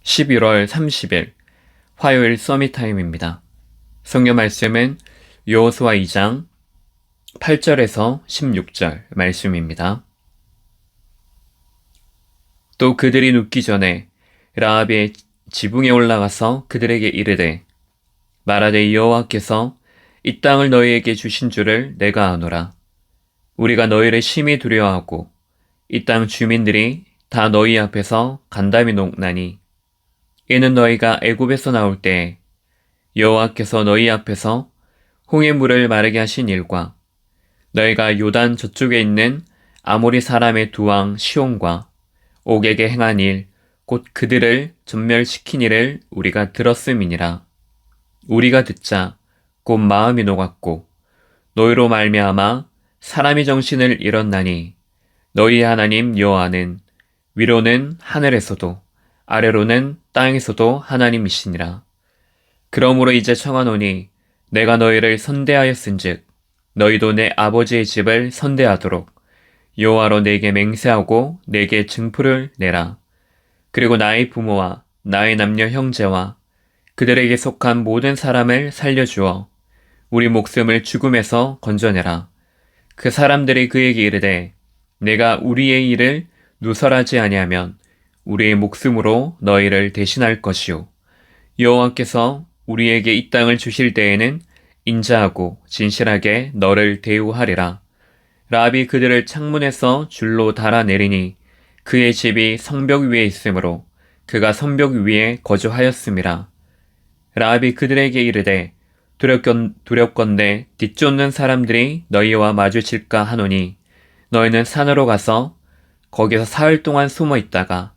11월 30일 화요일 서밋타임입니다. 성경 말씀은 여호수아 2장 8절에서 16절 말씀입니다. 또 그들이 눕기 전에 라합의 지붕에 올라가서 그들에게 이르되 말하되 여호와께서 이 땅을 너희에게 주신 줄을 내가 아노라. 우리가 너희를 심히 두려워하고 이 땅 주민들이 다 너희 앞에서 간담이 녹나니 이는 너희가 애굽에서 나올 때에 여호와께서 너희 앞에서 홍해 물을 마르게 하신 일과 너희가 요단 저쪽에 있는 아모리 사람의 두 왕 시온과 옥에게 행한 일, 곧 그들을 전멸시킨 일을 우리가 들었음이니라. 우리가 듣자 곧 마음이 녹았고 너희로 말미암아 사람이 정신을 잃었나니 너희 하나님 여호와는 위로는 하늘에서도 아래로는 땅에서도 하나님이시니라. 그러므로 이제 청하노니 내가 너희를 선대하였은즉 너희도 내 아버지의 집을 선대하도록 여호와로 내게 맹세하고 내게 증표를 내라. 그리고 나의 부모와 나의 남녀 형제와 그들에게 속한 모든 사람을 살려주어 우리 목숨을 죽음에서 건져내라. 그 사람들이 그에게 이르되 내가 우리의 일을 누설하지 아니하면 우리의 목숨으로 너희를 대신할 것이요 여호와께서 우리에게 이 땅을 주실 때에는 인자하고 진실하게 너를 대우하리라. 라합이 그들을 창문에서 줄로 달아내리니 그의 집이 성벽 위에 있으므로 그가 성벽 위에 거주하였음이라. 라합이 그들에게 이르되 두렵건대 뒤쫓는 사람들이 너희와 마주칠까 하노니 너희는 산으로 가서 거기서 사흘 동안 숨어 있다가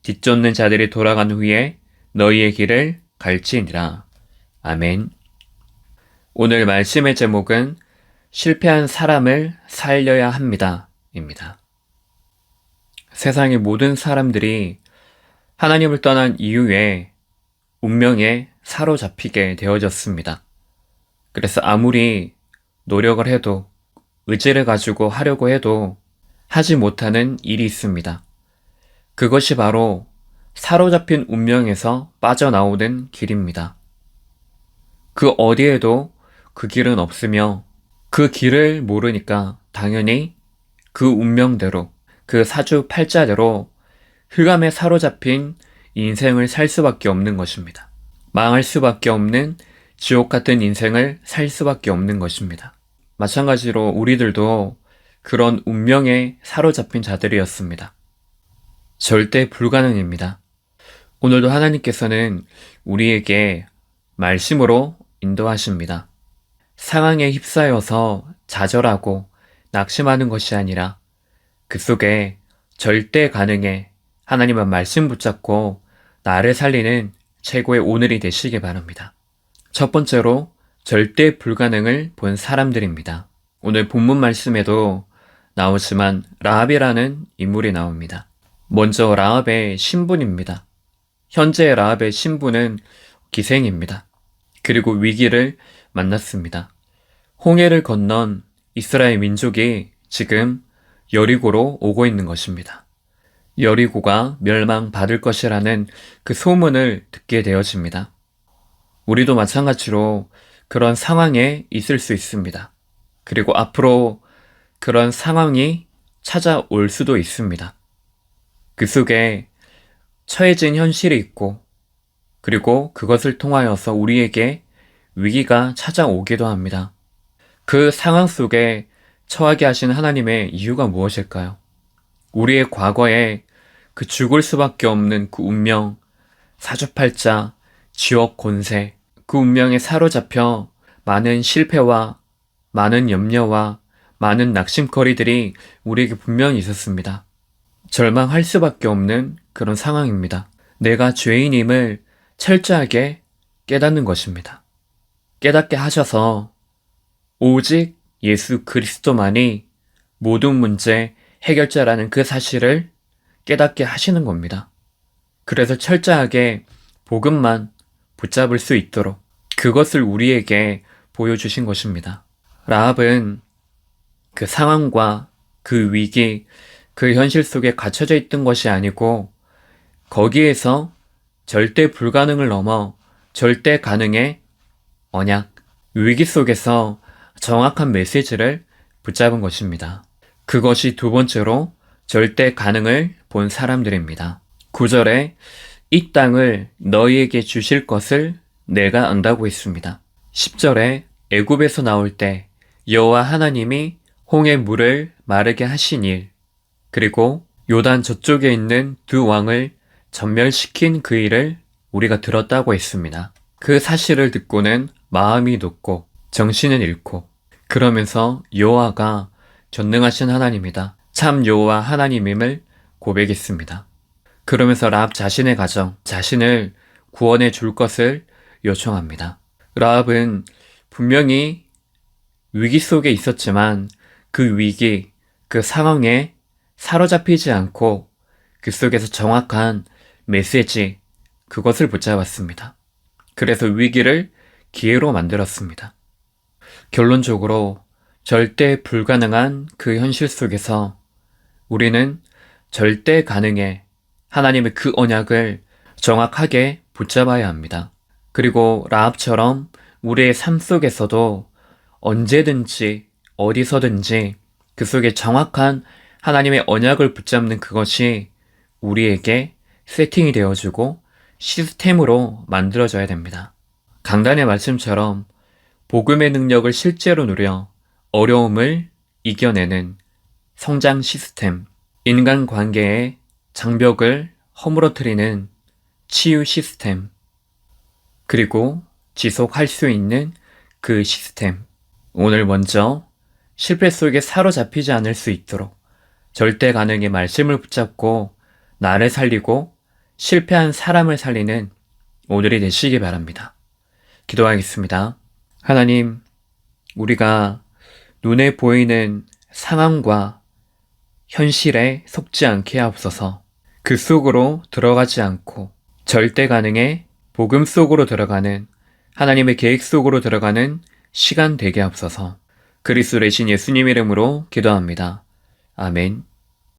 뒤쫓는 자들이 돌아간 후에 너희의 길을 갈지니라. 아멘. 오늘 말씀의 제목은 실패한 사람을 살려야 합니다. 입니다. 세상의 모든 사람들이 하나님을 떠난 이후에 운명에 사로잡히게 되어졌습니다. 그래서 아무리 노력을 해도 의지를 가지고 하려고 해도 하지 못하는 일이 있습니다. 그것이 바로 사로잡힌 운명에서 빠져나오는 길입니다. 그 어디에도 그 길은 없으며 그 길을 모르니까 당연히 그 운명대로 그 사주팔자대로 흑암에 사로잡힌 인생을 살 수밖에 없는 것입니다. 망할 수밖에 없는 지옥 같은 인생을 살 수밖에 없는 것입니다. 마찬가지로 우리들도 그런 운명에 사로잡힌 자들이었습니다. 절대 불가능입니다. 오늘도 하나님께서는 우리에게 말씀으로 인도하십니다. 상황에 휩싸여서 좌절하고 낙심하는 것이 아니라 그 속에 절대 가능에 하나님의 말씀 붙잡고 나를 살리는 최고의 오늘이 되시기 바랍니다. 첫 번째로 절대 불가능을 본 사람들입니다. 오늘 본문 말씀에도 나오지만 라합이라는 인물이 나옵니다. 먼저 라합의 신분입니다. 현재 라합의 신분은 기생입니다. 그리고 위기를 만났습니다. 홍해를 건넌 이스라엘 민족이 지금 여리고로 오고 있는 것입니다. 여리고가 멸망받을 것이라는 그 소문을 듣게 되어집니다. 우리도 마찬가지로 그런 상황에 있을 수 있습니다. 그리고 앞으로 그런 상황이 찾아올 수도 있습니다. 그 속에 처해진 현실이 있고 그리고 그것을 통하여서 우리에게 위기가 찾아오기도 합니다. 그 상황 속에 처하게 하신 하나님의 이유가 무엇일까요? 우리의 과거에 그 죽을 수밖에 없는 그 운명, 사주팔자, 지옥 권세, 그 운명에 사로잡혀 많은 실패와 많은 염려와 많은 낙심거리들이 우리에게 분명히 있었습니다. 절망할 수밖에 없는 그런 상황입니다. 내가 죄인임을 철저하게 깨닫는 것입니다. 깨닫게 하셔서 오직 예수 그리스도만이 모든 문제 해결자라는 그 사실을 깨닫게 하시는 겁니다. 그래서 철저하게 복음만 붙잡을 수 있도록 그것을 우리에게 보여주신 것입니다. 라합은 그 상황과 그 위기, 그 현실 속에 갇혀져 있던 것이 아니고 거기에서 절대 불가능을 넘어 절대 가능의 언약, 위기 속에서 정확한 메시지를 붙잡은 것입니다. 그것이 두 번째로 절대 가능을 본 사람들입니다. 9절에 이 땅을 너희에게 주실 것을 내가 안다고 했습니다. 10절에 애굽에서 나올 때 여호와 하나님이 홍해 물을 마르게 하신 일, 그리고 요단 저쪽에 있는 두 왕을 전멸시킨 그 일을 우리가 들었다고 했습니다. 그 사실을 듣고는 마음이 높고 정신을 잃고, 그러면서 여호와가 전능하신 하나님이다, 참 여호와 하나님임을 고백했습니다. 그러면서 라합 자신의 가정, 자신을 구원해 줄 것을 요청합니다. 라합은 분명히 위기 속에 있었지만 그 위기, 그 상황에 사로잡히지 않고 그 속에서 정확한 메시지, 그것을 붙잡았습니다. 그래서 위기를 기회로 만들었습니다. 결론적으로 절대 불가능한 그 현실 속에서 우리는 절대 가능의 하나님의 그 언약을 정확하게 붙잡아야 합니다. 그리고 라합처럼 우리의 삶 속에서도 언제든지 어디서든지 그 속에 정확한 하나님의 언약을 붙잡는 그것이 우리에게 세팅이 되어주고 시스템으로 만들어져야 됩니다. 강단의 말씀처럼 복음의 능력을 실제로 누려 어려움을 이겨내는 성장 시스템, 인간관계의 장벽을 허물어뜨리는 치유 시스템, 그리고 지속할 수 있는 그 시스템. 오늘 먼저 실패 속에 사로잡히지 않을 수 있도록 절대 가능의 말씀을 붙잡고 나를 살리고 실패한 사람을 살리는 오늘이 되시기 바랍니다. 기도하겠습니다. 하나님, 우리가 눈에 보이는 상황과 현실에 속지 않게 하옵소서. 그 속으로 들어가지 않고 절대 가능의 복음 속으로 들어가는, 하나님의 계획 속으로 들어가는 시간 되게 하옵소서. 그리스도 되신 예수님 이름으로 기도합니다. 아멘.